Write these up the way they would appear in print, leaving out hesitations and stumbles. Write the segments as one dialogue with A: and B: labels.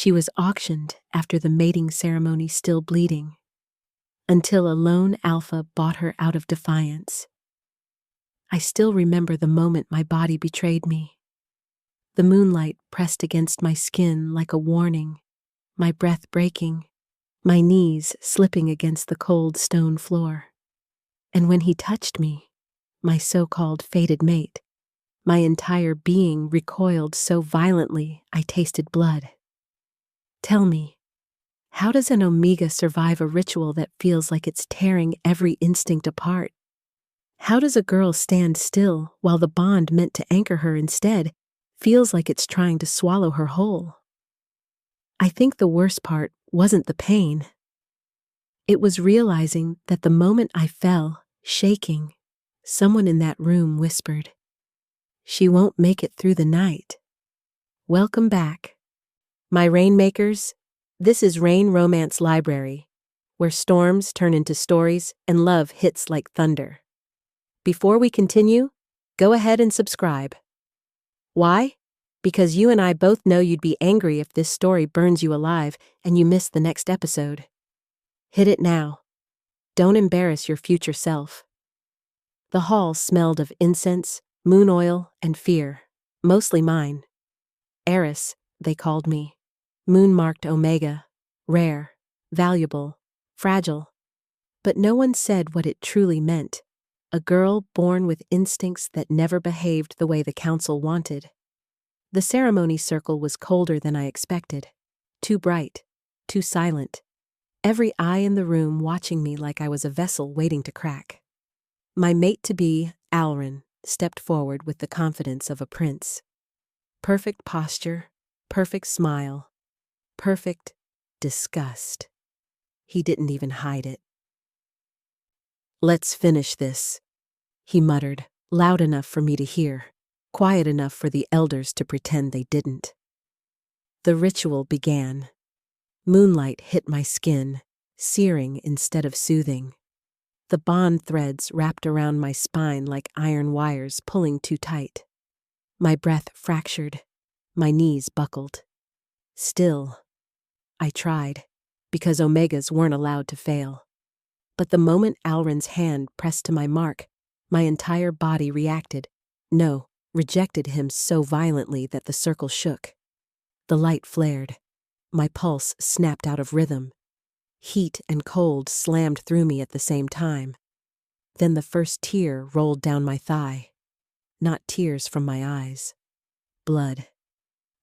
A: She was auctioned after the mating ceremony still bleeding, until a lone alpha bought her out of Defiance. I still remember the moment my body betrayed me. The moonlight pressed against my skin like a warning, my breath breaking, my knees slipping against the cold stone floor. And when he touched me, my so-called fated mate, my entire being recoiled so violently I tasted blood. Tell me, how does an Omega survive a ritual that feels like it's tearing every instinct apart? How does a girl stand still while the bond meant to anchor her instead feels like it's trying to swallow her whole? I think the worst part wasn't the pain. It was realizing that the moment I fell, shaking, someone in that room whispered, "She won't make it through the night." Welcome back. My Rainmakers, this is Rain Romance Library, where storms turn into stories and love hits like thunder. Before we continue, go ahead and subscribe. Why? Because you and I both know you'd be angry if this story burns you alive and you miss the next episode. Hit it now. Don't embarrass your future self. The hall smelled of incense, moon oil, and fear, mostly mine. Eris, they called me. Moon-marked Omega, rare, valuable, fragile. But no one said what it truly meant. A girl born with instincts that never behaved the way the council wanted. The ceremony circle was colder than I expected. Too bright, too silent. Every eye in the room watching me like I was a vessel waiting to crack. My mate-to-be, Alrin, stepped forward with the confidence of a prince. Perfect posture, perfect smile, perfect disgust. He didn't even hide it. "Let's finish this," he muttered, loud enough for me to hear, quiet enough for the elders to pretend they didn't. The ritual began. Moonlight hit my skin, searing instead of soothing. The bond threads wrapped around my spine like iron wires pulling too tight. My breath fractured, my knees buckled. Still, I tried, because Omegas weren't allowed to fail. But the moment Alrin's hand pressed to my mark, my entire body reacted, rejected him so violently that the circle shook. The light flared. My pulse snapped out of rhythm. Heat and cold slammed through me at the same time. Then the first tear rolled down my thigh. Not tears from my eyes. Blood.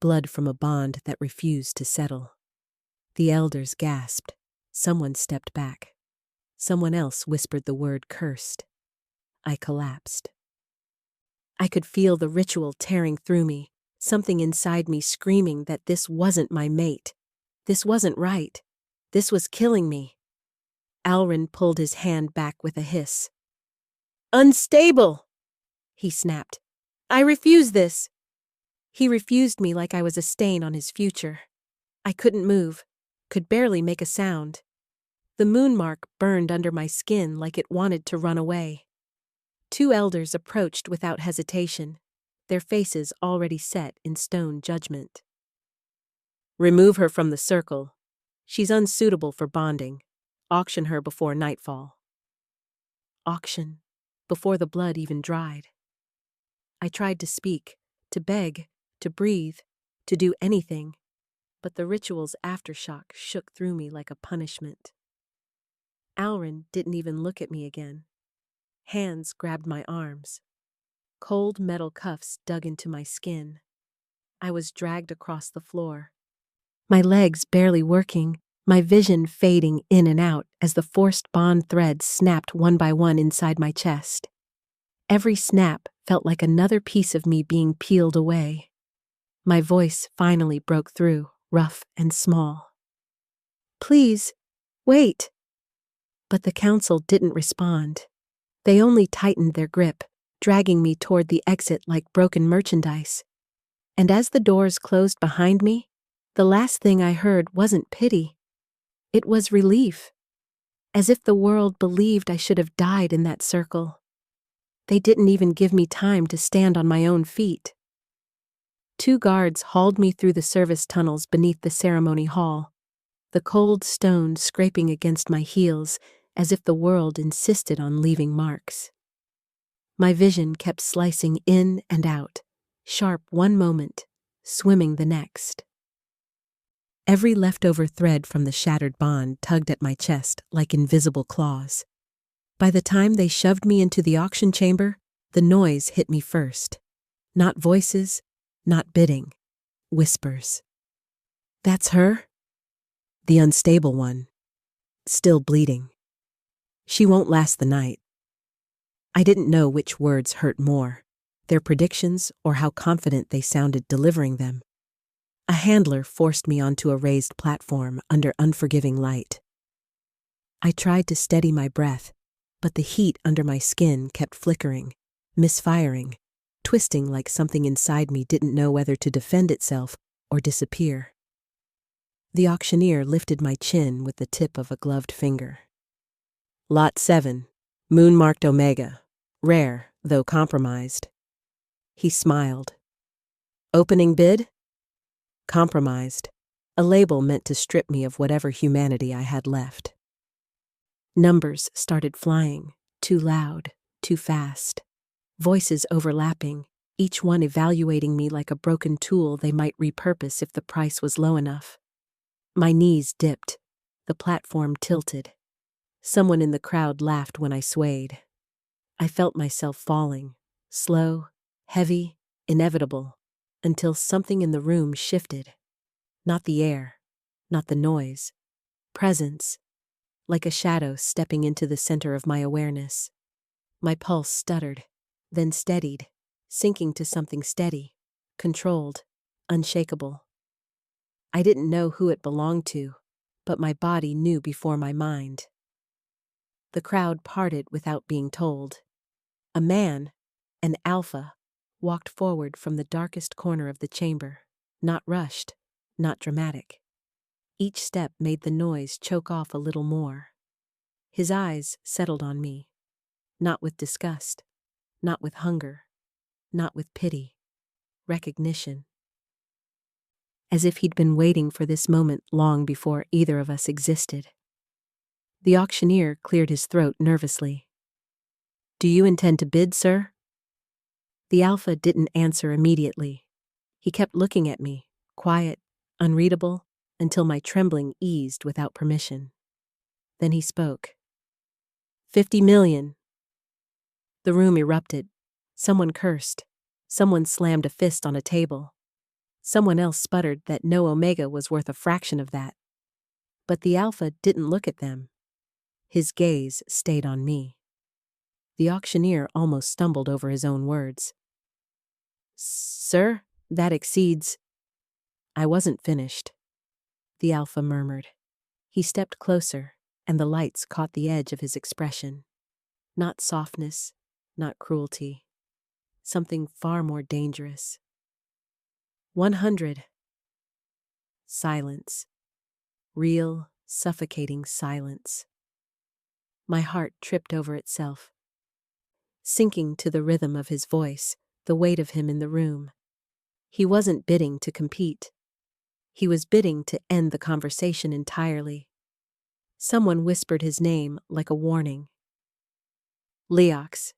A: Blood from a bond that refused to settle. The elders gasped. Someone stepped back. Someone else whispered the word cursed. I collapsed. I could feel the ritual tearing through me, something inside me screaming that this wasn't my mate. This wasn't right. This was killing me. Alrin pulled his hand back with a hiss. "Unstable!" he snapped. "I refuse this!" He refused me like I was a stain on his future. I couldn't move, could barely make a sound. The moon mark burned under my skin like it wanted to run away. Two elders approached without hesitation, their faces already set in stone judgment. "Remove her from the circle. She's unsuitable for bonding. Auction her before nightfall." Auction, before the blood even dried. I tried to speak, to beg, to breathe, to do anything, but the ritual's aftershock shook through me like a punishment. Alrin didn't even look at me again. Hands grabbed my arms. Cold metal cuffs dug into my skin. I was dragged across the floor. My legs barely working, my vision fading in and out as the forced bond threads snapped one by one inside my chest. Every snap felt like another piece of me being peeled away. My voice finally broke through, rough and small. "Please, wait." But the council didn't respond. They only tightened their grip, dragging me toward the exit like broken merchandise. And as the doors closed behind me, the last thing I heard wasn't pity. It was relief. As if the world believed I should have died in that circle. They didn't even give me time to stand on my own feet. 2 guards hauled me through the service tunnels beneath the ceremony hall, the cold stone scraping against my heels as if the world insisted on leaving marks. My vision kept slicing in and out, sharp one moment, swimming the next. Every leftover thread from the shattered bond tugged at my chest like invisible claws. By the time they shoved me into the auction chamber, the noise hit me first. Not voices, not bidding, whispers. That's her? The unstable one. Still bleeding. She won't last the night. I didn't know which words hurt more, their predictions or how confident they sounded delivering them. A handler forced me onto a raised platform under unforgiving light. I tried to steady my breath, but the heat under my skin kept flickering, misfiring, twisting like something inside me didn't know whether to defend itself or disappear. The auctioneer lifted my chin with the tip of a gloved finger. Lot 7, moon-marked Omega, rare, though compromised. He smiled. Opening bid? Compromised, a label meant to strip me of whatever humanity I had left. Numbers started flying, too loud, too fast. Voices overlapping, each one evaluating me like a broken tool they might repurpose if the price was low enough. My knees dipped, the platform tilted. Someone in the crowd laughed when I swayed. I felt myself falling, slow, heavy, inevitable, until something in the room shifted. Not the air, not the noise. Presence, like a shadow stepping into the center of my awareness. My pulse stuttered, then steadied, sinking to something steady, controlled, unshakable. I didn't know who it belonged to, but my body knew before my mind. The crowd parted without being told. A man, an alpha, walked forward from the darkest corner of the chamber, not rushed, not dramatic. Each step made the noise choke off a little more. His eyes settled on me, not with disgust, not with hunger, not with pity, recognition. As if he'd been waiting for this moment long before either of us existed. The auctioneer cleared his throat nervously. Do you intend to bid, sir? The alpha didn't answer immediately. He kept looking at me, quiet, unreadable, until my trembling eased without permission. Then he spoke. 50 million. The room erupted. Someone cursed. Someone slammed a fist on a table. Someone else sputtered that no Omega was worth a fraction of that. But the alpha didn't look at them. His gaze stayed on me. The auctioneer almost stumbled over his own words. Sir, that exceeds. I wasn't finished. The alpha murmured. He stepped closer, and the lights caught the edge of his expression. Not softness, not cruelty. Something far more dangerous. 100. Silence. Real, suffocating silence. My heart tripped over itself. Sinking to the rhythm of his voice, the weight of him in the room. He wasn't bidding to compete. He was bidding to end the conversation entirely. Someone whispered his name like a warning. Leox.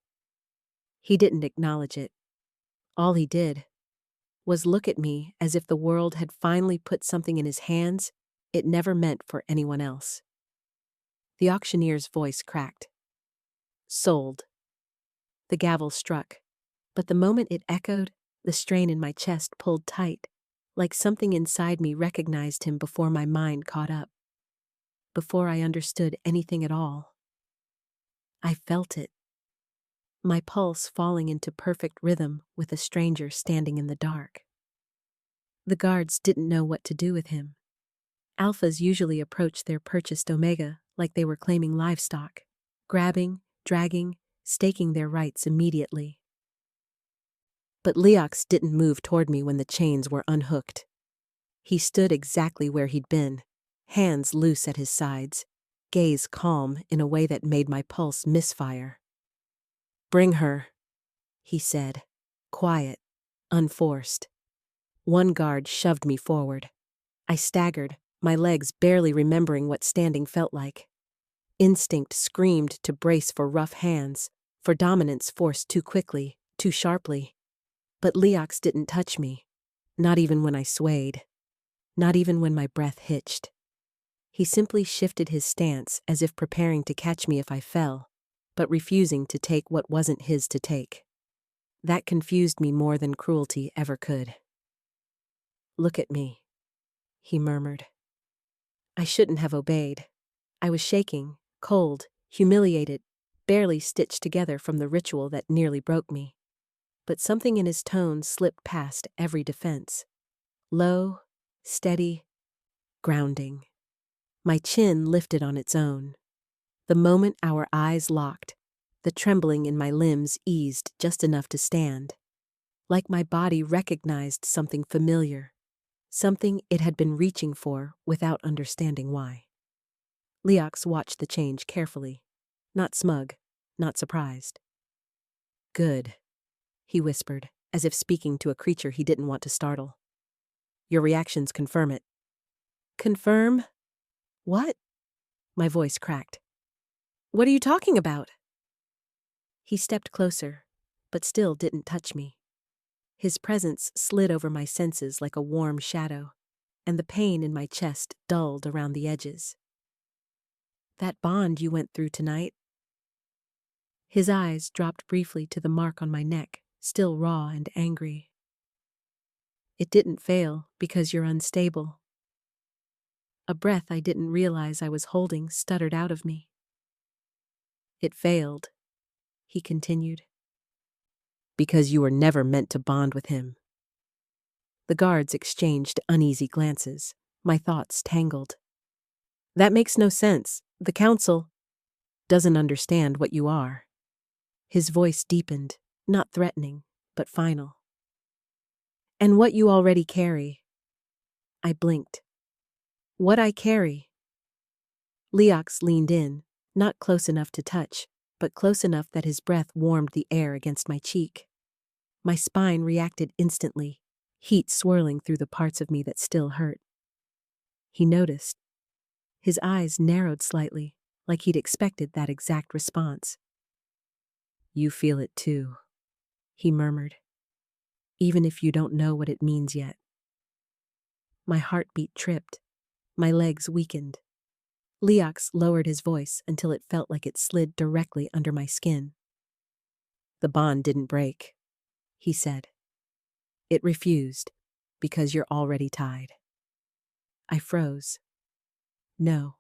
A: He didn't acknowledge it. All he did was look at me as if the world had finally put something in his hands it never meant for anyone else. The auctioneer's voice cracked. Sold. The gavel struck, but the moment it echoed, the strain in my chest pulled tight, like something inside me recognized him before my mind caught up. Before I understood anything at all. I felt it. My pulse falling into perfect rhythm with a stranger standing in the dark. The guards didn't know what to do with him. Alphas usually approached their purchased Omega like they were claiming livestock, grabbing, dragging, staking their rights immediately. But Leox didn't move toward me when the chains were unhooked. He stood exactly where he'd been, hands loose at his sides, gaze calm in a way that made my pulse misfire. Bring her, he said, quiet, unforced. One guard shoved me forward. I staggered, my legs barely remembering what standing felt like. Instinct screamed to brace for rough hands, for dominance forced too quickly, too sharply. But Leox didn't touch me, not even when I swayed, not even when my breath hitched. He simply shifted his stance as if preparing to catch me if I fell, but refusing to take what wasn't his to take. That confused me more than cruelty ever could. "Look at me," he murmured. I shouldn't have obeyed. I was shaking, cold, humiliated, barely stitched together from the ritual that nearly broke me. But something in his tone slipped past every defense. Low, steady, grounding. My chin lifted on its own. The moment our eyes locked, the trembling in my limbs eased just enough to stand. Like my body recognized something familiar, something it had been reaching for without understanding why. Leox watched the change carefully, not smug, not surprised. "Good," he whispered, as if speaking to a creature he didn't want to startle. "Your reactions confirm it." "Confirm? What?" My voice cracked. "What are you talking about?" He stepped closer, but still didn't touch me. His presence slid over my senses like a warm shadow, and the pain in my chest dulled around the edges. "That bond you went through tonight." His eyes dropped briefly to the mark on my neck, still raw and angry. "It didn't fail because you're unstable." A breath I didn't realize I was holding stuttered out of me. "It failed," he continued, "because you were never meant to bond with him." The guards exchanged uneasy glances, my thoughts tangled. "That makes no sense. The council doesn't understand what you are." His voice deepened, not threatening, but final. "And what you already carry." I blinked. "What I carry?" Leox leaned in, not close enough to touch, but close enough that his breath warmed the air against my cheek. My spine reacted instantly, heat swirling through the parts of me that still hurt. He noticed. His eyes narrowed slightly, like he'd expected that exact response. "You feel it too," he murmured, "even if you don't know what it means yet." My heartbeat tripped. My legs weakened. Leox lowered his voice until it felt like it slid directly under my skin. "The bond didn't break," he said. "It refused, because you're already tied." I froze. No.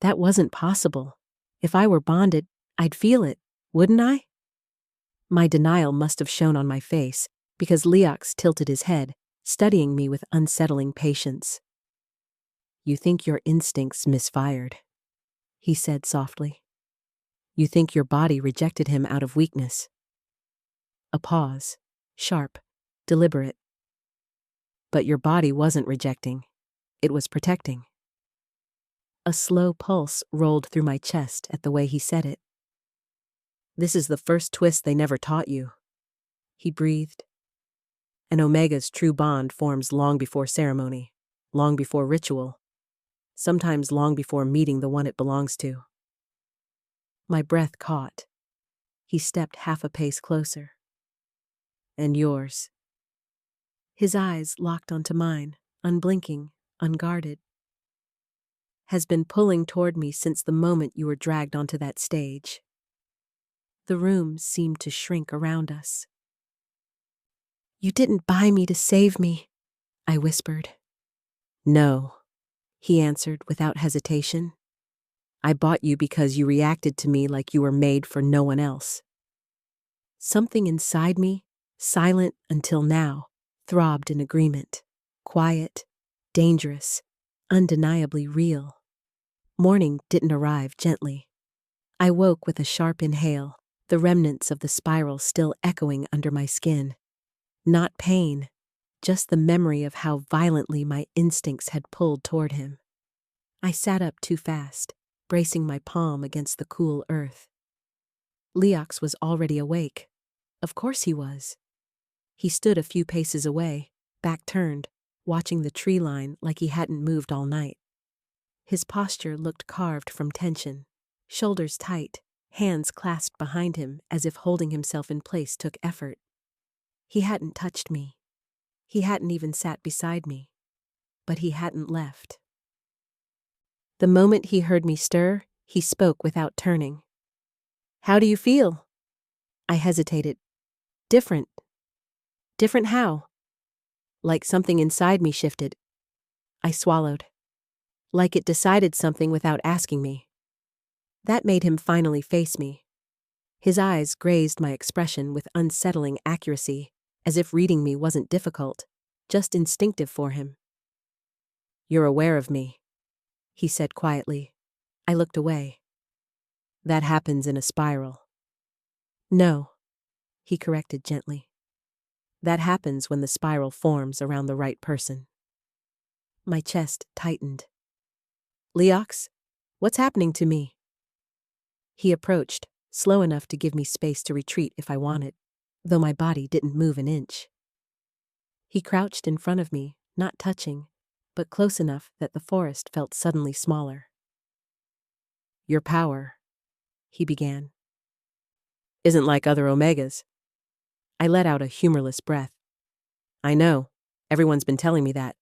A: That wasn't possible. If I were bonded, I'd feel it, wouldn't I? My denial must have shown on my face, because Leox tilted his head, studying me with unsettling patience. "You think your instincts misfired," he said softly. "You think your body rejected him out of weakness." A pause, sharp, deliberate. "But your body wasn't rejecting. It was protecting." A slow pulse rolled through my chest at the way he said it. "This is the first twist they never taught you," he breathed. "An Omega's true bond forms long before ceremony, long before ritual, sometimes long before meeting the one it belongs to." My breath caught. He stepped half a pace closer. "And yours." His eyes locked onto mine, unblinking, unguarded. "Has been pulling toward me since the moment you were dragged onto that stage." The room seemed to shrink around us. "You didn't buy me to save me," I whispered. "No," he answered without hesitation. "I bought you because you reacted to me like you were made for no one else." Something inside me, silent until now, throbbed in agreement. Quiet, dangerous, undeniably real. Morning didn't arrive gently. I woke with a sharp inhale, the remnants of the spiral still echoing under my skin. Not pain, just the memory of how violently my instincts had pulled toward him. I sat up too fast, bracing my palm against the cool earth. Leox was already awake. Of course he was. He stood a few paces away, back turned, watching the tree line like he hadn't moved all night. His posture looked carved from tension, shoulders tight, hands clasped behind him as if holding himself in place took effort. He hadn't touched me. He hadn't even sat beside me. But he hadn't left. The moment he heard me stir, he spoke without turning. "How do you feel?" I hesitated. "Different." "Different how?" "Like something inside me shifted." I swallowed. Like it decided something without asking me. That made him finally face me. His eyes grazed my expression with unsettling accuracy, as if reading me wasn't difficult, just instinctive for him. "You're aware of me," he said quietly. I looked away. "That happens in a spiral." "No," he corrected gently. "That happens when the spiral forms around the right person." My chest tightened. "Leox, what's happening to me?" He approached, slow enough to give me space to retreat if I wanted, though my body didn't move an inch. He crouched in front of me, not touching, but close enough that the forest felt suddenly smaller. "Your power," he began, "isn't like other Omegas." I let out a humorless breath. "I know. Everyone's been telling me that."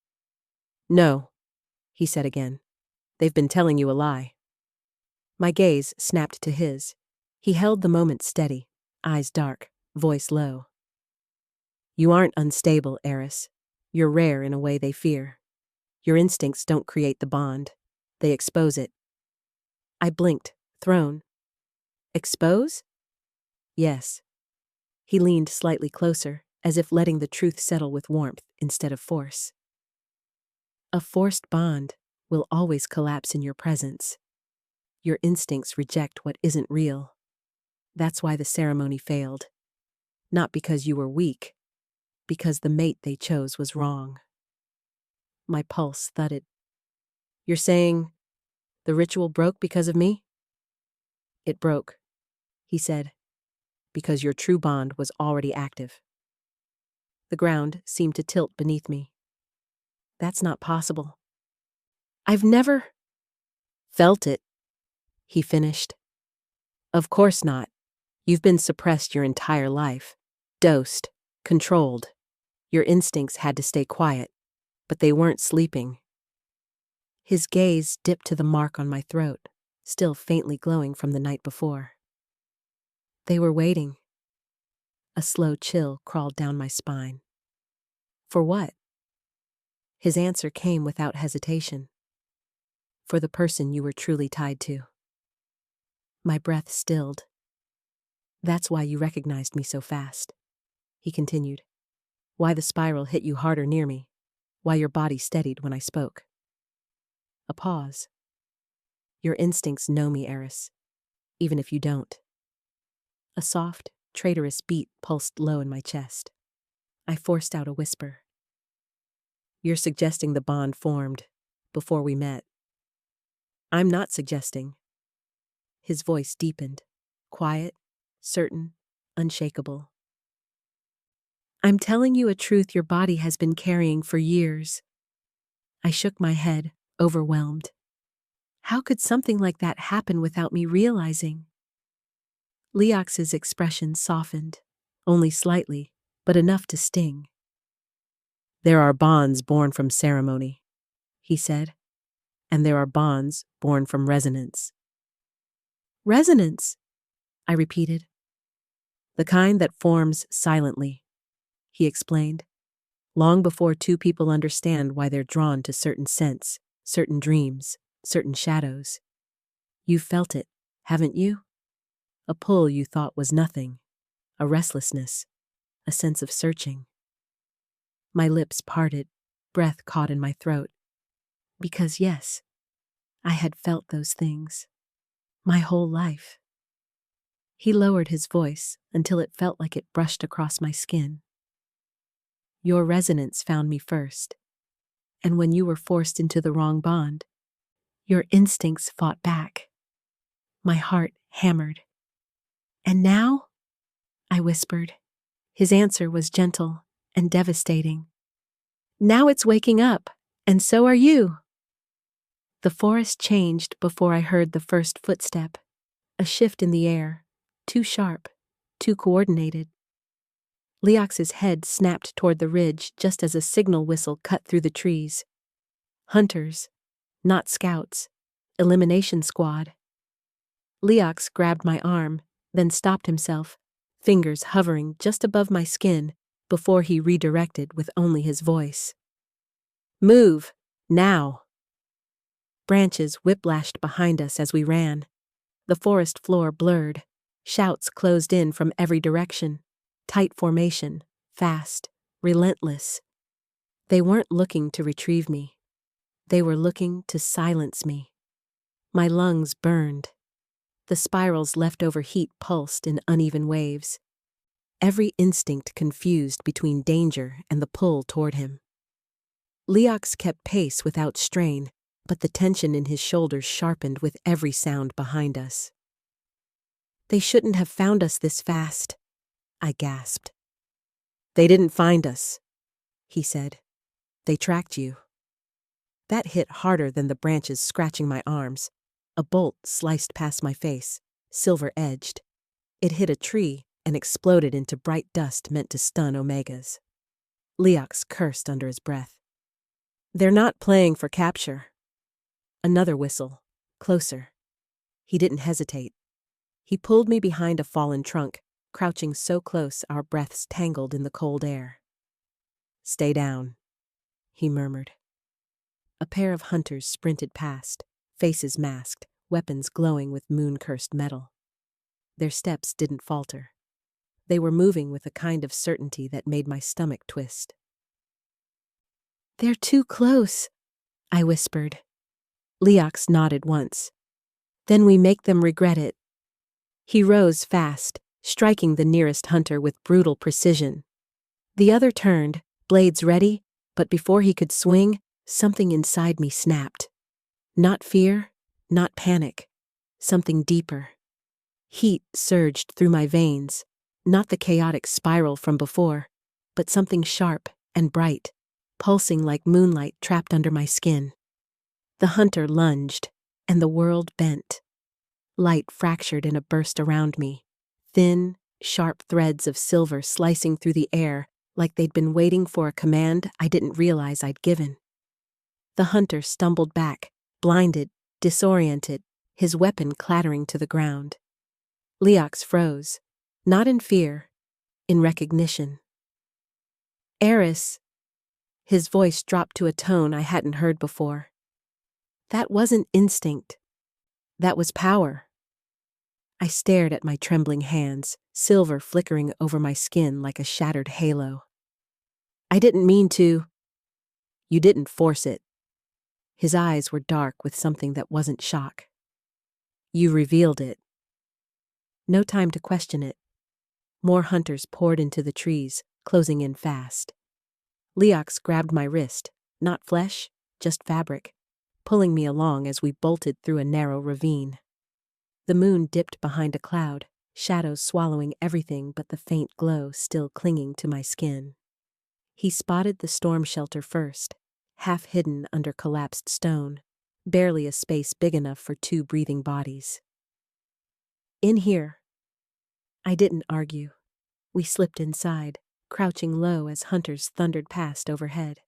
A: "No," he said again. "They've been telling you a lie." My gaze snapped to his. He held the moment steady, eyes dark, voice low. "You aren't unstable, Eris. You're rare in a way they fear. Your instincts don't create the bond. They expose it." I blinked, thrown. "Expose?" "Yes." He leaned slightly closer, as if letting the truth settle with warmth instead of force. "A forced bond will always collapse in your presence. Your instincts reject what isn't real. That's why the ceremony failed. Not because you were weak, because the mate they chose was wrong." My pulse thudded. "You're saying the ritual broke because of me?" "It broke," he said, "because your true bond was already active." The ground seemed to tilt beneath me. "That's not possible." "I've never felt it," he finished. "Of course not. You've been suppressed your entire life. Dosed. Controlled. Your instincts had to stay quiet, but they weren't sleeping." His gaze dipped to the mark on my throat, still faintly glowing from the night before. "They were waiting." A slow chill crawled down my spine. "For what?" His answer came without hesitation. "For the person you were truly tied to." My breath stilled. "That's why you recognized me so fast," he continued. "Why the spiral hit you harder near me. Why your body steadied when I spoke." A pause. "Your instincts know me, Eris, even if you don't." A soft, traitorous beat pulsed low in my chest. I forced out a whisper. "You're suggesting the bond formed before we met." "I'm not suggesting." His voice deepened, quiet, certain, unshakable. "I'm telling you a truth your body has been carrying for years." I shook my head, overwhelmed. How could something like that happen without me realizing? Leox's expression softened, only slightly, but enough to sting. "There are bonds born from ceremony," he said, "and there are bonds born from resonance." "Resonance," I repeated. "The kind that forms silently," he explained, "long before two people understand why they're drawn to certain scents, certain dreams, certain shadows. You've felt it, haven't you? A pull you thought was nothing, a restlessness, a sense of searching." My lips parted, breath caught in my throat. Because yes, I had felt those things. My whole life. He lowered his voice until it felt like it brushed across my skin. "Your resonance found me first. And when you were forced into the wrong bond, your instincts fought back." My heart hammered. "And now?" I whispered. His answer was gentle and devastating. Now it's waking up, and so are you. The forest changed before I heard the first footstep, a shift in the air, too sharp, too coordinated. Leox's head snapped toward the ridge just as a signal whistle cut through the trees. Hunters, not scouts, elimination squad. Leox grabbed my arm, then stopped himself, fingers hovering just above my skin before he redirected with only his voice. Move, now. Branches whiplashed behind us as we ran. The forest floor blurred. Shouts closed in from every direction. Tight formation, fast, relentless. They weren't looking to retrieve me. They were looking to silence me. My lungs burned. The spiral's leftover heat pulsed in uneven waves. Every instinct confused between danger and the pull toward him. Leox kept pace without strain, but the tension in his shoulders sharpened with every sound behind us. They shouldn't have found us this fast, I gasped. They didn't find us, he said. They tracked you. That hit harder than the branches scratching my arms. A bolt sliced past my face, silver-edged. It hit a tree and exploded into bright dust meant to stun Omegas. Leox cursed under his breath. They're not playing for capture. Another whistle, closer. He didn't hesitate. He pulled me behind a fallen trunk, crouching so close our breaths tangled in the cold air. Stay down, he murmured. A pair of hunters sprinted past, faces masked, weapons glowing with moon-cursed metal. Their steps didn't falter. They were moving with a kind of certainty that made my stomach twist. They're too close, I whispered. Leox nodded once. Then we make them regret it. He rose fast, striking the nearest hunter with brutal precision. The other turned, blades ready, but before he could swing, something inside me snapped. Not fear, not panic, something deeper. Heat surged through my veins, not the chaotic spiral from before, but something sharp and bright, pulsing like moonlight trapped under my skin. The hunter lunged, and the world bent. Light fractured in a burst around me, thin, sharp threads of silver slicing through the air like they'd been waiting for a command I didn't realize I'd given. The hunter stumbled back, blinded, disoriented, his weapon clattering to the ground. Leox froze, not in fear, in recognition. Eris. His voice dropped to a tone I hadn't heard before. That wasn't instinct. That was power. I stared at my trembling hands, silver flickering over my skin like a shattered halo. I didn't mean to. You didn't force it. His eyes were dark with something that wasn't shock. You revealed it. No time to question it. More hunters poured into the trees, closing in fast. Leox grabbed my wrist, not flesh, just fabric, pulling me along as we bolted through a narrow ravine. The moon dipped behind a cloud, shadows swallowing everything but the faint glow still clinging to my skin. He spotted the storm shelter first, half hidden under collapsed stone, barely a space big enough for two breathing bodies. In here. I didn't argue. We slipped inside, crouching low as hunters thundered past overhead.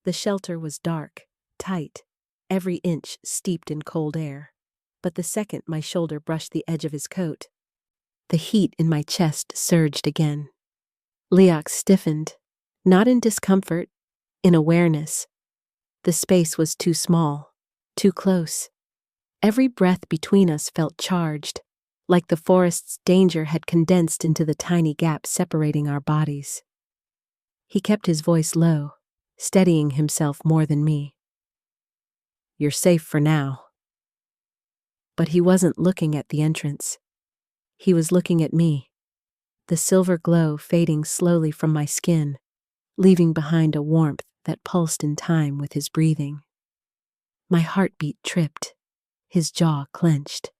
A: The shelter was dark, tight, every inch steeped in cold air. But the second my shoulder brushed the edge of his coat, the heat in my chest surged again. Leox stiffened, not in discomfort, in awareness. The space was too small, too close. Every breath between us felt charged, like the forest's danger had condensed into the tiny gap separating our bodies. He kept his voice low, steadying himself more than me. You're safe for now. But he wasn't looking at the entrance. He was looking at me, the silver glow fading slowly from my skin, leaving behind a warmth that pulsed in time with his breathing. My heartbeat tripped, his jaw clenched.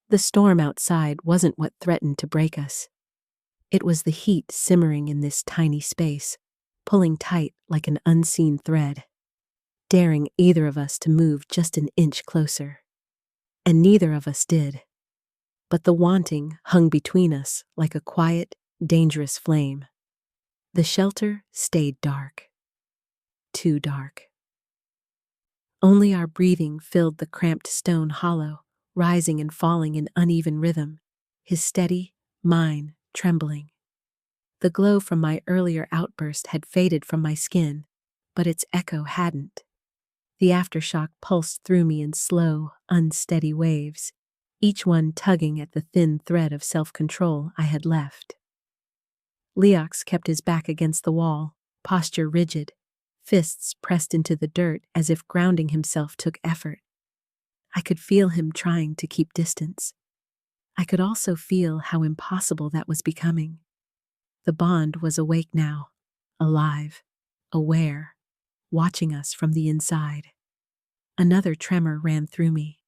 A: The storm outside wasn't what threatened to break us. It was the heat simmering in this tiny space, pulling tight like an unseen thread, daring either of us to move just an inch closer. And neither of us did. But the wanting hung between us like a quiet, dangerous flame. The shelter stayed dark. Too dark. Only our breathing filled the cramped stone hollow, rising and falling in uneven rhythm, his steady, mine trembling. The glow from my earlier outburst had faded from my skin, but its echo hadn't. The aftershock pulsed through me in slow, unsteady waves, each one tugging at the thin thread of self-control I had left. Leox kept his back against the wall, posture rigid, fists pressed into the dirt as if grounding himself took effort. I could feel him trying to keep distance. I could also feel how impossible that was becoming. The bond was awake now, alive, aware, watching us from the inside. Another tremor ran through me.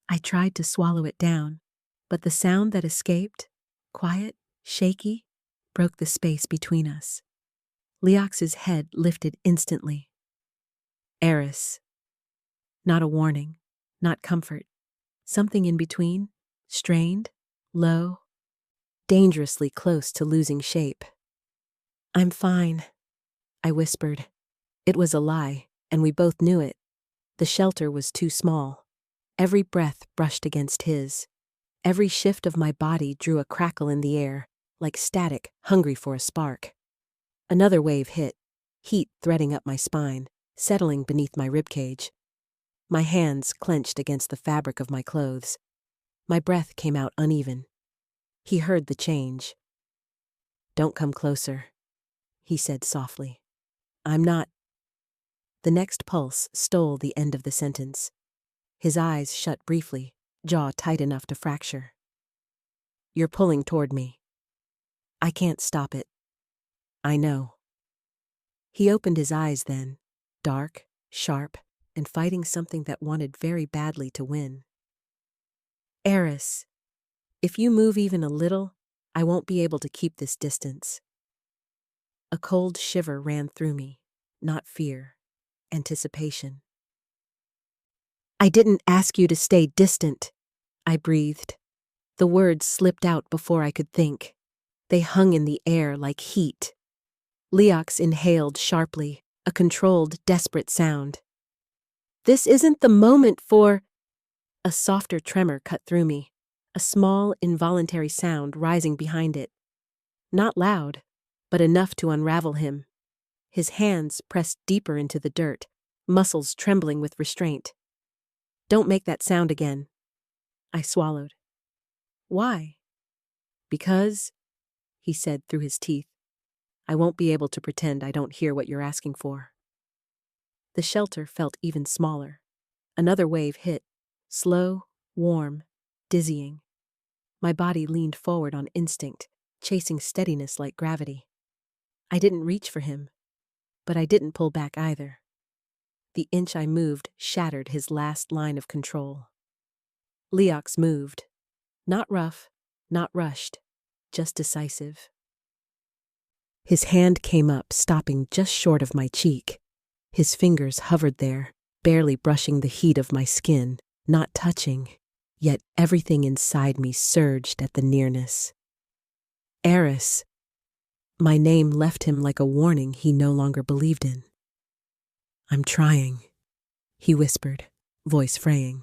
A: I tried to swallow it down, but the sound that escaped, quiet, shaky, broke the space between us. Leox's head lifted instantly. Eris. Not a warning, not comfort. Something in between, strained, low, dangerously close to losing shape. I'm fine, I whispered. It was a lie, and we both knew it. The shelter was too small. Every breath brushed against his. Every shift of my body drew a crackle in the air, like static, hungry for a spark. Another wave hit, heat threading up my spine, settling beneath my ribcage. My hands clenched against the fabric of my clothes. My breath came out uneven. He heard the change. Don't come closer, he said softly. I'm not. The next pulse stole the end of the sentence. His eyes shut briefly, jaw tight enough to fracture. You're pulling toward me. I can't stop it. I know. He opened his eyes then, dark, sharp, and fighting something that wanted very badly to win. Eris, if you move even a little, I won't be able to keep this distance. A cold shiver ran through me, not fear, anticipation. I didn't ask you to stay distant, I breathed. The words slipped out before I could think. They hung in the air like heat. Leox inhaled sharply, a controlled, desperate sound. This isn't the moment for... A softer tremor cut through me, a small, involuntary sound rising behind it. Not loud, but enough to unravel him. His hands pressed deeper into the dirt, muscles trembling with restraint. Don't make that sound again. I swallowed. Why? Because, he said through his teeth, I won't be able to pretend I don't hear what you're asking for. The shelter felt even smaller. Another wave hit, slow, warm, dizzying. My body leaned forward on instinct, chasing steadiness like gravity. I didn't reach for him, but I didn't pull back either. The inch I moved shattered his last line of control. Leox moved. Not rough, not rushed, just decisive. His hand came up, stopping just short of my cheek. His fingers hovered there, barely brushing the heat of my skin, not touching, yet everything inside me surged at the nearness. Eris. My name left him like a warning he no longer believed in. I'm trying, he whispered, voice fraying.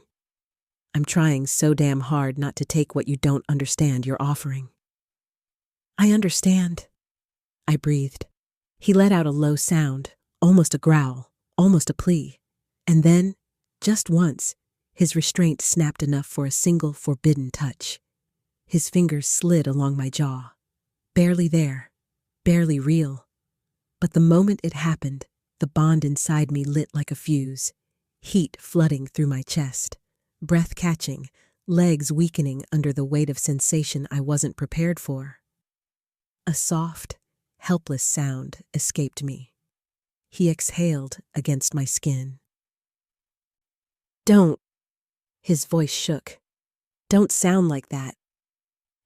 A: I'm trying so damn hard not to take what you don't understand you're offering. I understand, I breathed. He let out a low sound, almost a growl, almost a plea. And then, just once, his restraint snapped enough for a single forbidden touch. His fingers slid along my jaw. Barely there, barely real. But the moment it happened, the bond inside me lit like a fuse, heat flooding through my chest, breath catching, legs weakening under the weight of sensation I wasn't prepared for. A soft, helpless sound escaped me. He exhaled against my skin. Don't. His voice shook. Don't sound like that.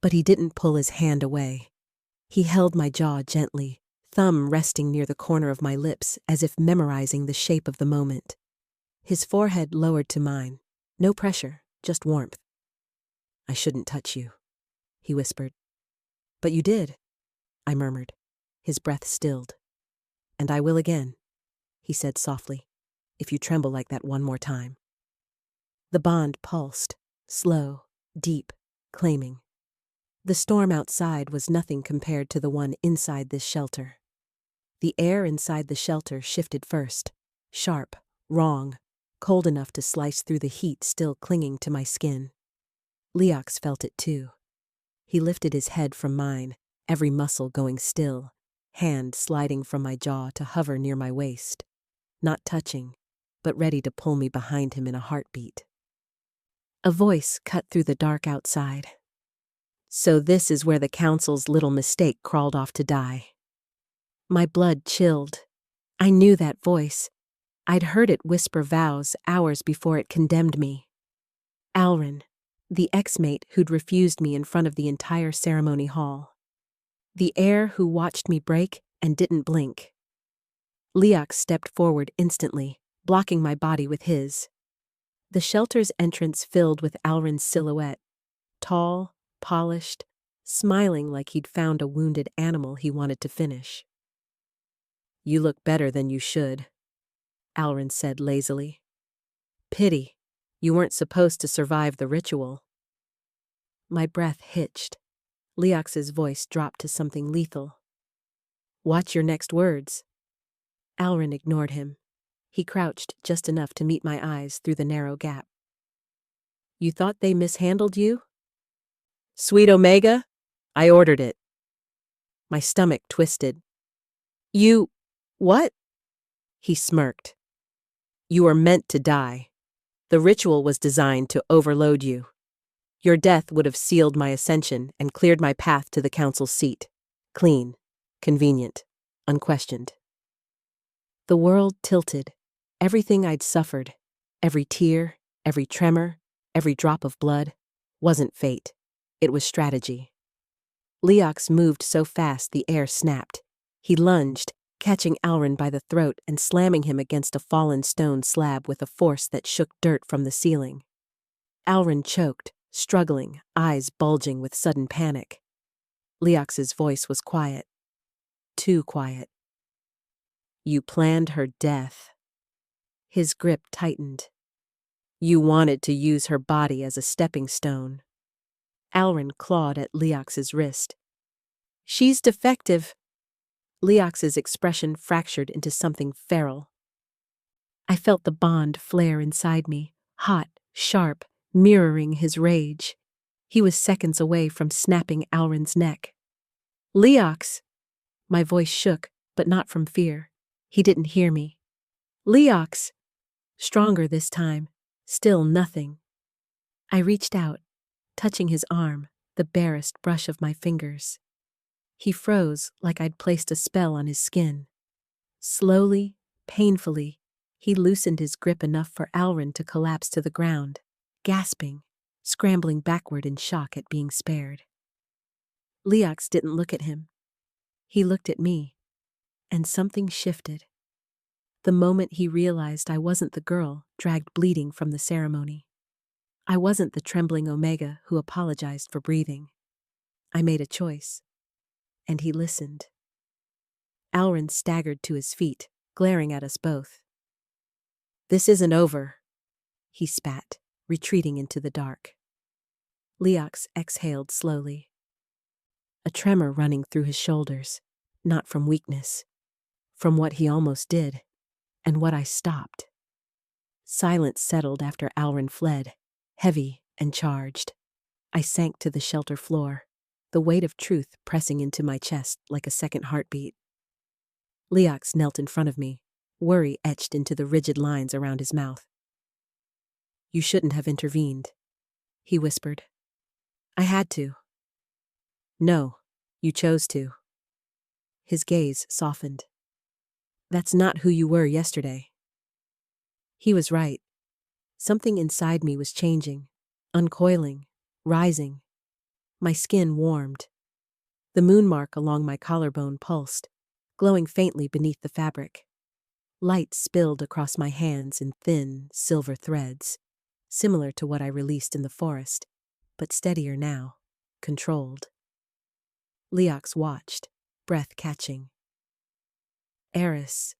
A: But he didn't pull his hand away. He held my jaw gently, thumb resting near the corner of my lips as if memorizing the shape of the moment. His forehead lowered to mine. No pressure, just warmth. "I shouldn't touch you," he whispered. "But you did," I murmured. His breath stilled. "And I will again," he said softly, "if you tremble like that one more time." The bond pulsed, slow, deep, claiming. The storm outside was nothing compared to the one inside this shelter. The air inside the shelter shifted first, sharp, wrong, cold enough to slice through the heat still clinging to my skin. Leox felt it too. He lifted his head from mine, every muscle going still, hand sliding from my jaw to hover near my waist, not touching, but ready to pull me behind him in a heartbeat. A voice cut through the dark outside. "So this is where the council's little mistake crawled off to die." My blood chilled. I knew that voice. I'd heard it whisper vows hours before it condemned me. Alrin, the ex-mate who'd refused me in front of the entire ceremony hall. The heir who watched me break and didn't blink. Leox stepped forward instantly, blocking my body with his. The shelter's entrance filled with Alrin's silhouette, tall, polished, smiling like he'd found a wounded animal he wanted to finish. "You look better than you should," Alrin said lazily. "Pity, you weren't supposed to survive the ritual." My breath hitched. Leox's voice dropped to something lethal. "Watch your next words." Alrin ignored him. He crouched just enough to meet my eyes through the narrow gap. "You thought they mishandled you?" "Sweet Omega, I ordered it." My stomach twisted. "You... what?" He smirked. "You are meant to die. The ritual was designed to overload you. Your death would have sealed my ascension and cleared my path to the council's seat. Clean, convenient, unquestioned." The world tilted. Everything I'd suffered, every tear, every tremor, every drop of blood, wasn't fate. It was strategy. Leox moved so fast the air snapped. He lunged, catching Alrin by the throat and slamming him against a fallen stone slab with a force that shook dirt from the ceiling. Alrin choked, struggling, eyes bulging with sudden panic. Leox's voice was quiet. Too quiet. "You planned her death." His grip tightened. "You wanted to use her body as a stepping stone." Alrin clawed at Leox's wrist. "She's defective." Leox's expression fractured into something feral. I felt the bond flare inside me, hot, sharp, mirroring his rage. He was seconds away from snapping Alrin's neck. "Leox!" My voice shook, but not from fear. He didn't hear me. "Leox!" Stronger this time. Still nothing. I reached out, touching his arm, the barest brush of my fingers. He froze like I'd placed a spell on his skin. Slowly, painfully, he loosened his grip enough for Alrin to collapse to the ground, gasping, scrambling backward in shock at being spared. Leox didn't look at him. He looked at me, and something shifted. The moment he realized I wasn't the girl dragged bleeding from the ceremony. I wasn't the trembling Omega who apologized for breathing. I made a choice, and he listened. Alrin staggered to his feet, glaring at us both. "This isn't over," he spat, retreating into the dark. Leox exhaled slowly. A tremor running through his shoulders, not from weakness, from what he almost did, and what I stopped. Silence settled after Alrin fled, heavy and charged. I sank to the shelter floor, the weight of truth pressing into my chest like a second heartbeat. Leox knelt in front of me, worry etched into the rigid lines around his mouth. "You shouldn't have intervened," he whispered. "I had to." "No, you chose to." His gaze softened. "That's not who you were yesterday." He was right. Something inside me was changing, uncoiling, rising. My skin warmed. The moon mark along my collarbone pulsed, glowing faintly beneath the fabric. Light spilled across my hands in thin, silver threads, similar to what I released in the forest, but steadier now, controlled. Leox watched, breath catching. Eris,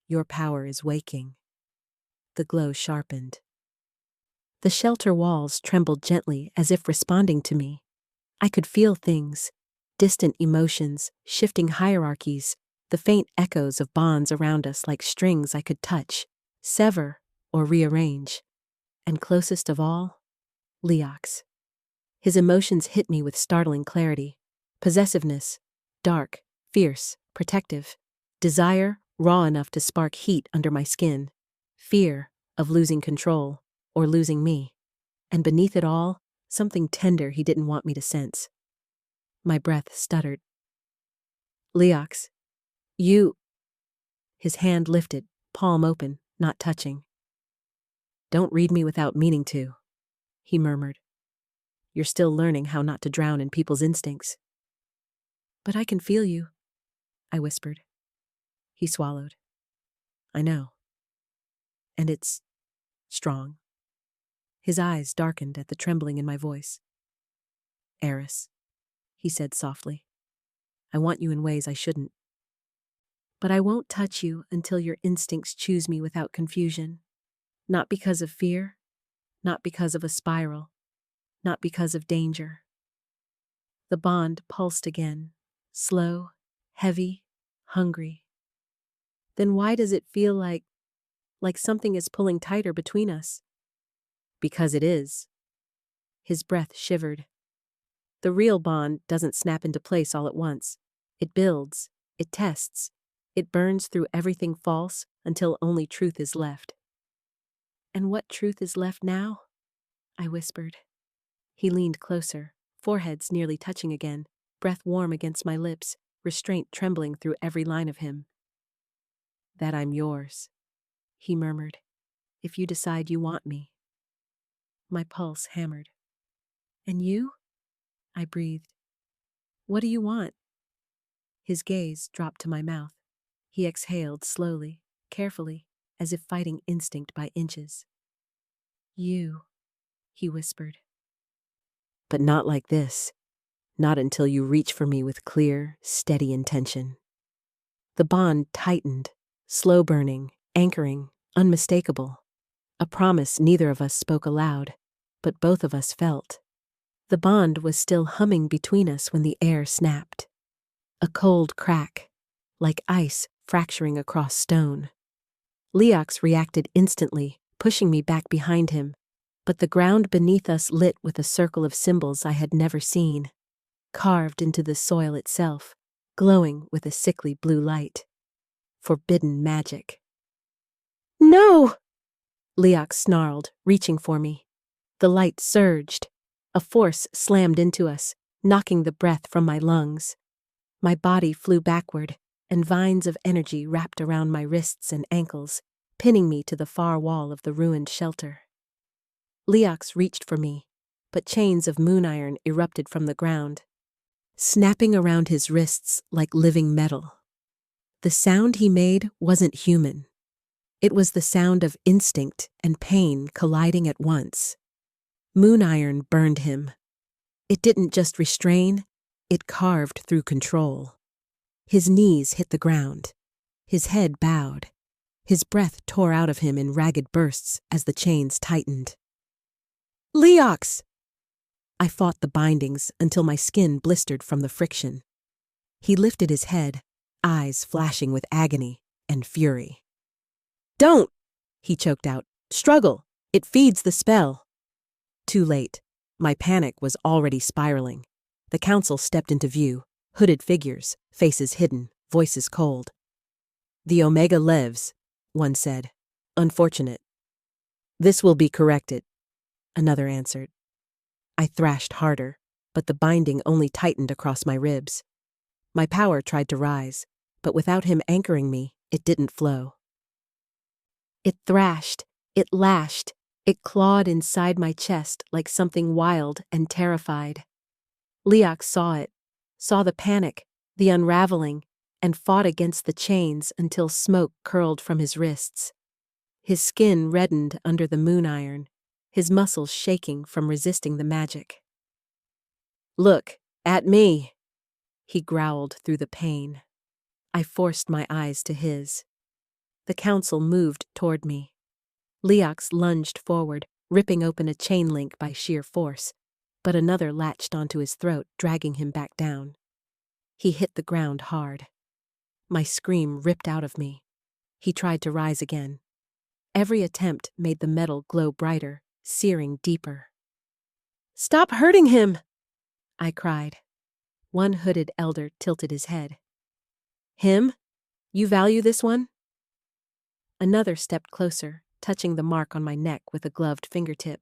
A: your power is waking. The glow sharpened. The shelter walls trembled gently as if responding to me. I could feel things, distant emotions, shifting hierarchies, the faint echoes of bonds around us like strings I could touch, sever, or rearrange. And closest of all, Leox. His emotions hit me with startling clarity. Possessiveness, dark, fierce, protective. Desire, raw enough to spark heat under my skin. Fear of losing control, or losing me. And beneath it all, something tender he didn't want me to sense. My breath stuttered. Leox, you... His hand lifted, palm open, not touching. Don't read me without meaning to, he murmured. You're still learning how not to drown in people's instincts. But I can feel you, I whispered. He swallowed. I know. And it's strong. His eyes darkened at the trembling in my voice. Eris, he said softly, I want you in ways I shouldn't. But I won't touch you until your instincts choose me without confusion. Not because of fear, not because of a spiral, not because of danger. The bond pulsed again, slow, heavy, hungry. Then why does it feel like something is pulling tighter between us? Because it is. His breath shivered. The real bond doesn't snap into place all at once. It builds, it tests, it burns through everything false until only truth is left. And what truth is left now? I whispered. He leaned closer, foreheads nearly touching again, breath warm against my lips, restraint trembling through every line of him. That I'm yours, he murmured, if you decide you want me. My pulse hammered. And you? I breathed. What do you want? His gaze dropped to my mouth. He exhaled slowly, carefully, as if fighting instinct by inches. You, he whispered. But not like this. Not until you reach for me with clear, steady intention. The bond tightened, slow burning, anchoring, unmistakable. A promise neither of us spoke aloud, but both of us felt. The bond was still humming between us when the air snapped. A cold crack, like ice fracturing across stone. Leox reacted instantly, pushing me back behind him, but the ground beneath us lit with a circle of symbols I had never seen, carved into the soil itself, glowing with a sickly blue light. Forbidden magic. No! Leox snarled, reaching for me. The light surged. A force slammed into us, knocking the breath from my lungs. My body flew backward, and vines of energy wrapped around my wrists and ankles, pinning me to the far wall of the ruined shelter. Leox reached for me, but chains of moon iron erupted from the ground, snapping around his wrists like living metal. The sound he made wasn't human. It was the sound of instinct and pain colliding at once. Moon iron burned him. It didn't just restrain, it carved through control. His knees hit the ground. His head bowed. His breath tore out of him in ragged bursts as the chains tightened. Leox! I fought the bindings until my skin blistered from the friction. He lifted his head, eyes flashing with agony and fury. Don't! He choked out. Struggle! It feeds the spell. Too late. My panic was already spiraling. The council stepped into view, hooded figures, faces hidden, voices cold. The Omega lives, one said. Unfortunate. This will be corrected, another answered. I thrashed harder, but the binding only tightened across my ribs. My power tried to rise, but without him anchoring me, it didn't flow. It thrashed, it lashed, it clawed inside my chest like something wild and terrified. Leox saw it, saw the panic, the unraveling, and fought against the chains until smoke curled from his wrists. His skin reddened under the moon iron, his muscles shaking from resisting the magic. "Look, at me," he growled through the pain. I forced my eyes to his. The council moved toward me. Leox lunged forward, ripping open a chain link by sheer force, but another latched onto his throat, dragging him back down. He hit the ground hard. My scream ripped out of me. He tried to rise again. Every attempt made the metal glow brighter, searing deeper. "Stop hurting him!" I cried. One hooded elder tilted his head. "Him? You value this one?" Another stepped closer, touching the mark on my neck with a gloved fingertip.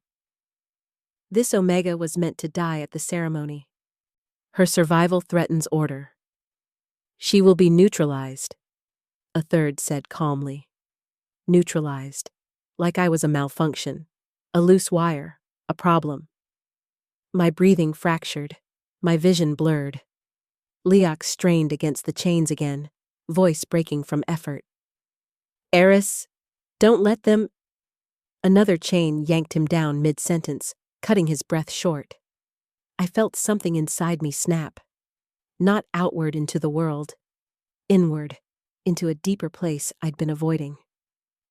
A: "This Omega was meant to die at the ceremony. Her survival threatens order. She will be neutralized," a third said calmly. Neutralized, like I was a malfunction, a loose wire, a problem. My breathing fractured, my vision blurred. Leox strained against the chains again, voice breaking from effort. "Eris, don't let them—" Another chain yanked him down mid-sentence, cutting his breath short. I felt something inside me snap. Not outward into the world. Inward, into a deeper place I'd been avoiding.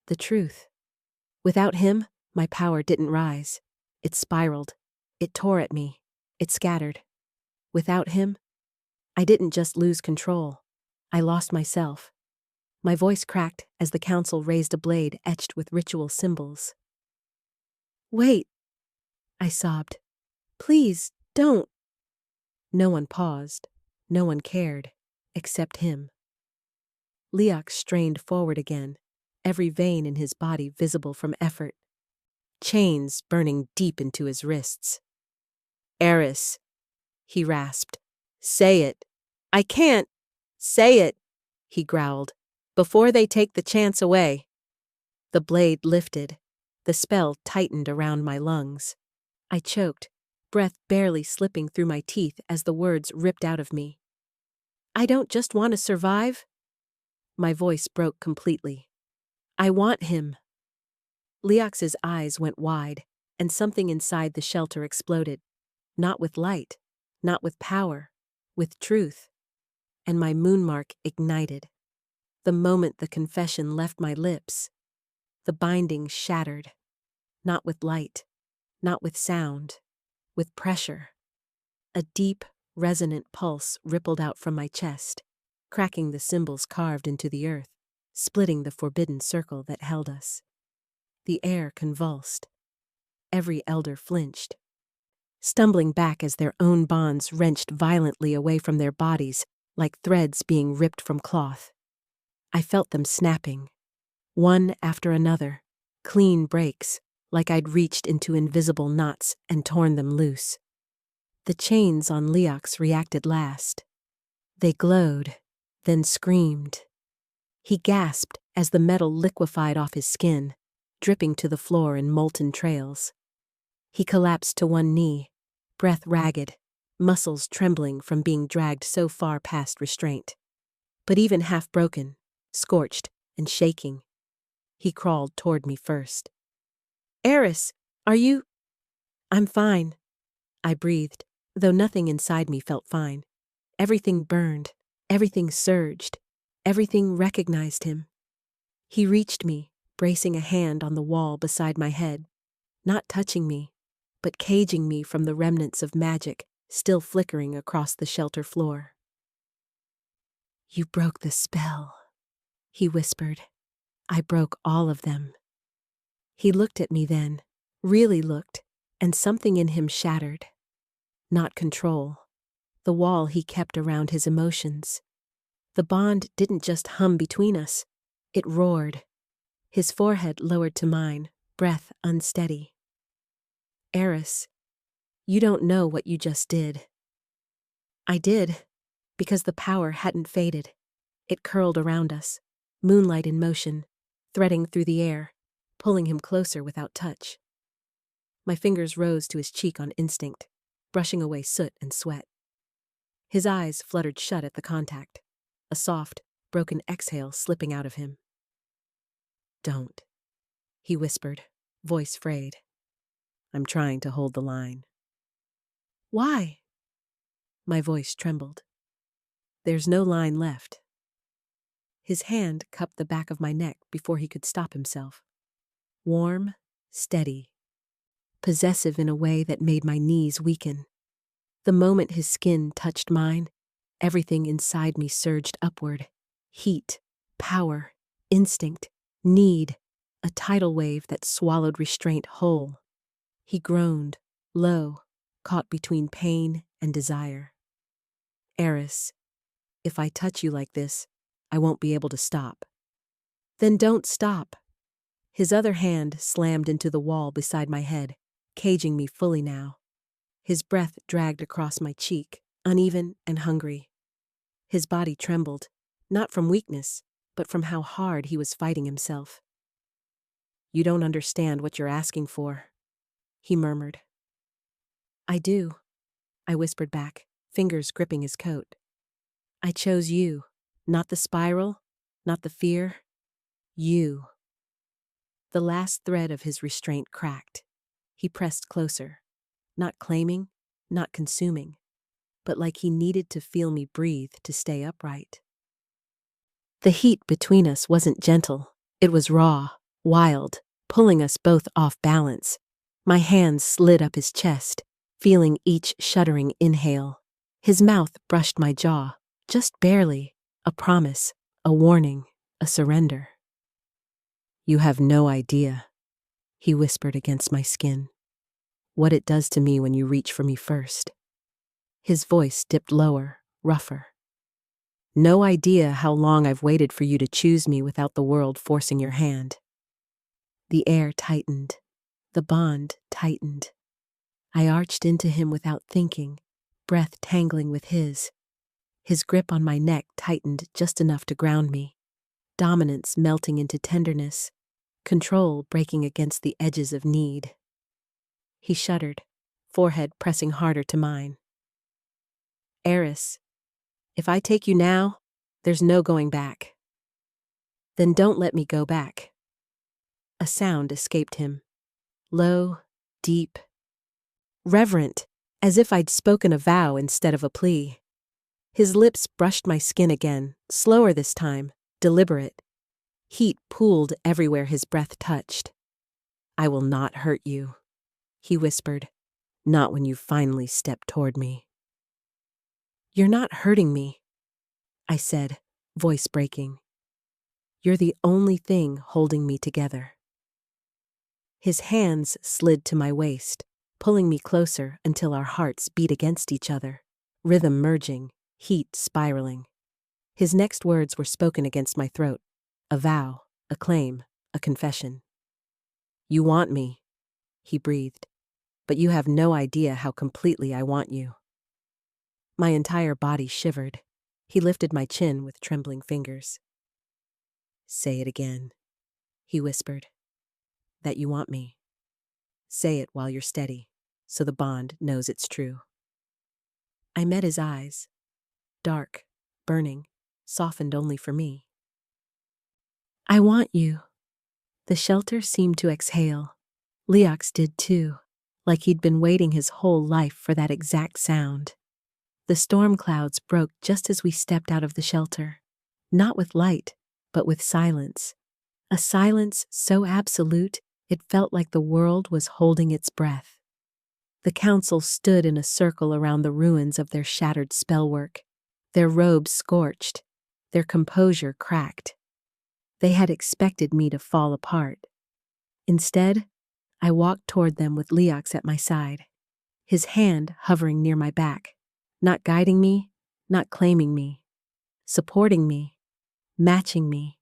A: The truth. Without him, my power didn't rise. It spiraled. It tore at me. It scattered. Without him, I didn't just lose control. I lost myself. My voice cracked as the council raised a blade etched with ritual symbols. "Wait," I sobbed. "Please, don't." No one paused. No one cared, except him. Leox strained forward again, every vein in his body visible from effort. Chains burning deep into his wrists. "Eris," he rasped. "Say it." "I can't." "Say it," he growled, "before they take the chance away." The blade lifted. The spell tightened around my lungs. I choked, breath barely slipping through my teeth as the words ripped out of me. "I don't just want to survive." My voice broke completely. "I want him." Leox's eyes went wide, and something inside the shelter exploded. Not with light, not with power, with truth. And my moonmark ignited. The moment the confession left my lips, the binding shattered. Not with light, not with sound, with pressure. A deep, resonant pulse rippled out from my chest, cracking the symbols carved into the earth, splitting the forbidden circle that held us. The air convulsed. Every elder flinched, stumbling back as their own bonds wrenched violently away from their bodies like threads being ripped from cloth. I felt them snapping, one after another, clean breaks, like I'd reached into invisible knots and torn them loose. The chains on Leox reacted last. They glowed, then screamed. He gasped as the metal liquefied off his skin, dripping to the floor in molten trails. He collapsed to one knee, breath ragged, muscles trembling from being dragged so far past restraint. But even half broken, scorched, and shaking, he crawled toward me first. "Eris, are you—" "I'm fine," I breathed, though nothing inside me felt fine. Everything burned, everything surged, everything recognized him. He reached me, bracing a hand on the wall beside my head, not touching me, but caging me from the remnants of magic still flickering across the shelter floor. "You broke the spell," he whispered. "I broke all of them." He looked at me then, really looked, and something in him shattered. Not control. The wall he kept around his emotions. The bond didn't just hum between us. It roared. His forehead lowered to mine, breath unsteady. "Eris, you don't know what you just did." I did, because the power hadn't faded. It curled around us, moonlight in motion, threading through the air, pulling him closer without touch. My fingers rose to his cheek on instinct, brushing away soot and sweat. His eyes fluttered shut at the contact. a soft, broken exhale slipping out of him. "Don't," he whispered, voice frayed. "I'm trying to hold the line." "Why?" My voice trembled. "There's no line left." His hand cupped the back of my neck before he could stop himself. Warm, steady, possessive in a way that made my knees weaken. The moment his skin touched mine, everything inside me surged upward. Heat, power, instinct, need, a tidal wave that swallowed restraint whole. He groaned, low, caught between pain and desire. "Eris, if I touch you like this, I won't be able to stop." "Then don't stop." His other hand slammed into the wall beside my head, caging me fully now. His breath dragged across my cheek, uneven and hungry. His body trembled, not from weakness, but from how hard he was fighting himself. "You don't understand what you're asking for," he murmured. "I do," I whispered back, fingers gripping his coat. "I chose you, not the spiral, not the fear. You." The last thread of his restraint cracked. He pressed closer, not claiming, not consuming, but like he needed to feel me breathe to stay upright. The heat between us wasn't gentle. It was raw, wild, pulling us both off balance. My hands slid up his chest, feeling each shuddering inhale. His mouth brushed my jaw, just barely, a promise, a warning, a surrender. "You have no idea," he whispered against my skin, "what it does to me when you reach for me first." His voice dipped lower, rougher. "No idea how long I've waited for you to choose me without the world forcing your hand." The air tightened. The bond tightened. I arched into him without thinking, breath tangling with his. His grip on my neck tightened just enough to ground me, dominance melting into tenderness, control breaking against the edges of need. He shuddered, forehead pressing harder to mine. "Eris, if I take you now, there's no going back." "Then don't let me go back." A sound escaped him. Low, deep, reverent, as if I'd spoken a vow instead of a plea. His lips brushed my skin again, slower this time, deliberate. Heat pooled everywhere his breath touched. "I will not hurt you," he whispered, "not when you finally step toward me." "You're not hurting me," I said, voice breaking. "You're the only thing holding me together." His hands slid to my waist, pulling me closer until our hearts beat against each other, rhythm merging, heat spiraling. His next words were spoken against my throat, a vow, a claim, a confession. "You want me," he breathed, "but you have no idea how completely I want you." My entire body shivered. He lifted my chin with trembling fingers. "Say it again," he whispered. "That you want me. Say it while you're steady, so the bond knows it's true." I met his eyes, dark, burning, softened only for me. "I want you." The shelter seemed to exhale. Leox did too, like he'd been waiting his whole life for that exact sound. The storm clouds broke just as we stepped out of the shelter, not with light, but with silence. A silence so absolute, it felt like the world was holding its breath. The council stood in a circle around the ruins of their shattered spellwork, their robes scorched, their composure cracked. They had expected me to fall apart. Instead, I walked toward them with Leox at my side, his hand hovering near my back, not guiding me, not claiming me, supporting me, matching me,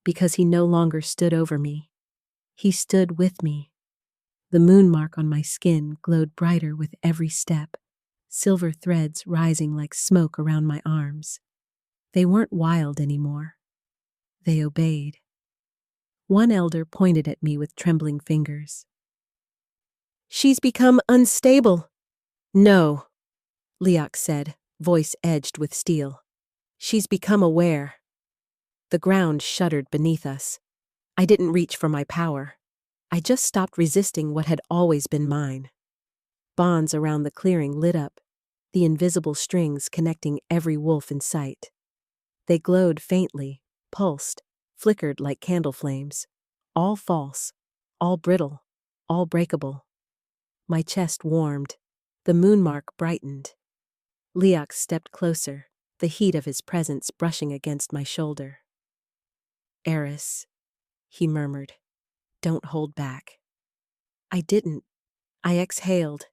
A: because he no longer stood over me. He stood with me. The moon mark on my skin glowed brighter with every step, silver threads rising like smoke around my arms. They weren't wild anymore. They obeyed. One elder pointed at me with trembling fingers. "She's become unstable." "No," Leox said, voice edged with steel. She's become aware. The ground shuddered beneath us. I didn't reach for my power. I just stopped resisting what had always been mine. Bonds around the clearing lit up, the invisible strings connecting every wolf in sight. They glowed faintly, pulsed, flickered like candle flames. All false, all brittle, all breakable. My chest warmed. The moonmark brightened. Leox stepped closer, the heat of his presence brushing against my shoulder. "Eris," he murmured, "don't hold back." I didn't. I exhaled,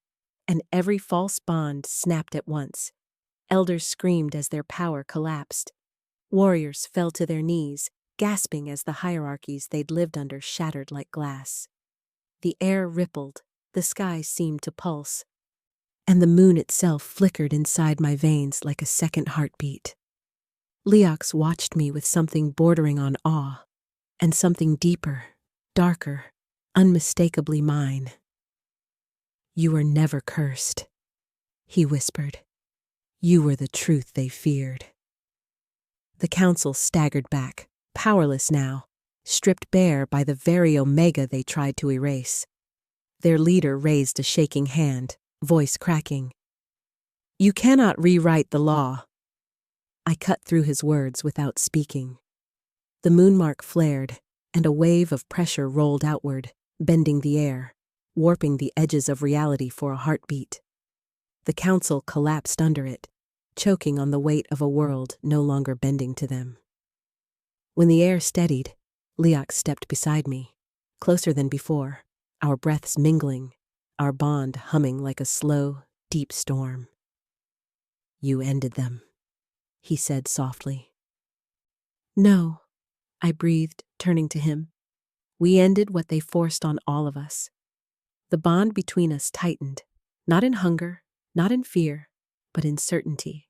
A: and every false bond snapped at once. Elders screamed as their power collapsed. Warriors fell to their knees, gasping as the hierarchies they'd lived under shattered like glass. The air rippled, the sky seemed to pulse, and the moon itself flickered inside my veins like a second heartbeat. Leox watched me with something bordering on awe, and something deeper, darker, unmistakably mine. "You were never cursed," he whispered. "You were the truth they feared." The council staggered back, powerless now, stripped bare by the very Omega they tried to erase. Their leader raised a shaking hand, voice cracking. "You cannot rewrite the law." I cut through his words without speaking. The moonmark flared, and a wave of pressure rolled outward, bending the air, warping the edges of reality for a heartbeat. The council collapsed under it, choking on the weight of a world no longer bending to them. When the air steadied, Leox stepped beside me, closer than before, our breaths mingling, our bond humming like a slow, deep storm. "You ended them," he said softly. "No," I breathed, turning to him. "We ended what they forced on all of us." The bond between us tightened, not in hunger, not in fear, but in certainty.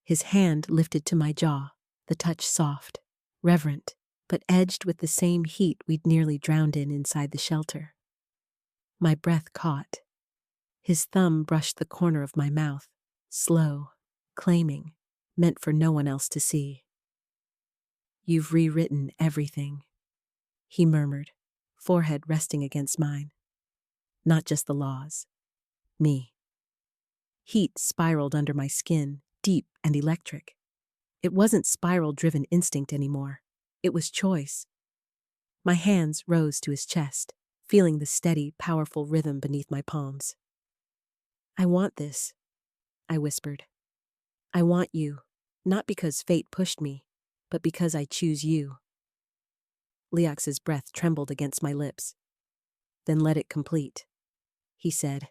A: His hand lifted to my jaw, the touch soft, reverent, but edged with the same heat we'd nearly drowned in inside the shelter. My breath caught. His thumb brushed the corner of my mouth, slow, claiming, meant for no one else to see. "You've rewritten everything," he murmured, forehead resting against mine. "Not just the laws. Me." Heat spiraled under my skin, deep and electric. It wasn't spiral-driven instinct anymore. It was choice. My hands rose to his chest, feeling the steady, powerful rhythm beneath my palms. "I want this," I whispered. "I want you, not because fate pushed me, but because I choose you." Leox's breath trembled against my lips. "Then let it complete," he said,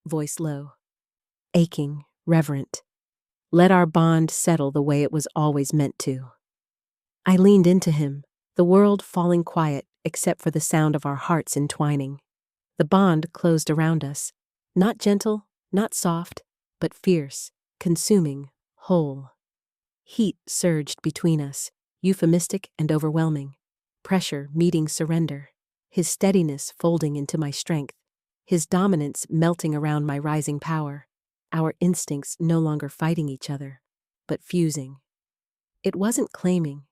A: voice low, aching, reverent. "Let our bond settle the way it was always meant to." I leaned into him, the world falling quiet except for the sound of our hearts entwining. The bond closed around us, not gentle, not soft, but fierce, consuming, whole. Heat surged between us, euphemistic and overwhelming. Pressure meeting surrender, his steadiness folding into my strength, his dominance melting around my rising power, our instincts no longer fighting each other, but fusing. It wasn't claiming,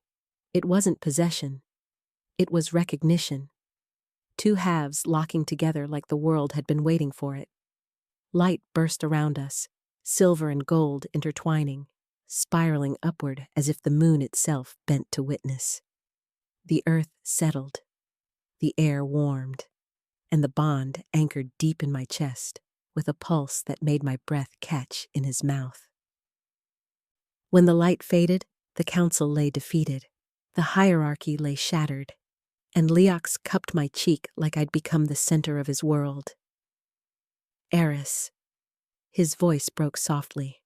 A: it wasn't possession, it was recognition. Two halves locking together like the world had been waiting for it. Light burst around us, silver and gold intertwining, spiraling upward as if the moon itself bent to witness. The earth settled, the air warmed, and the bond anchored deep in my chest with a pulse that made my breath catch in his mouth. When the light faded, the council lay defeated, the hierarchy lay shattered, and Leox cupped my cheek like I'd become the center of his world. "Eris," his voice broke softly.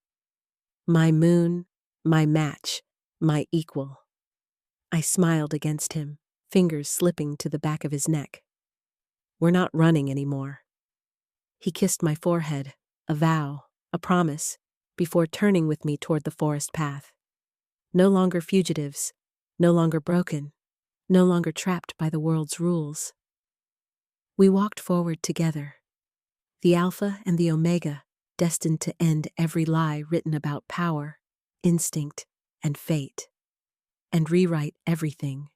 A: "My moon, my match, my equal." I smiled against him, fingers slipping to the back of his neck. "We're not running anymore." He kissed my forehead, a vow, a promise, before turning with me toward the forest path. No longer fugitives, no longer broken, no longer trapped by the world's rules. We walked forward together, the Alpha and the Omega, destined to end every lie written about power, instinct, and fate, and rewrite everything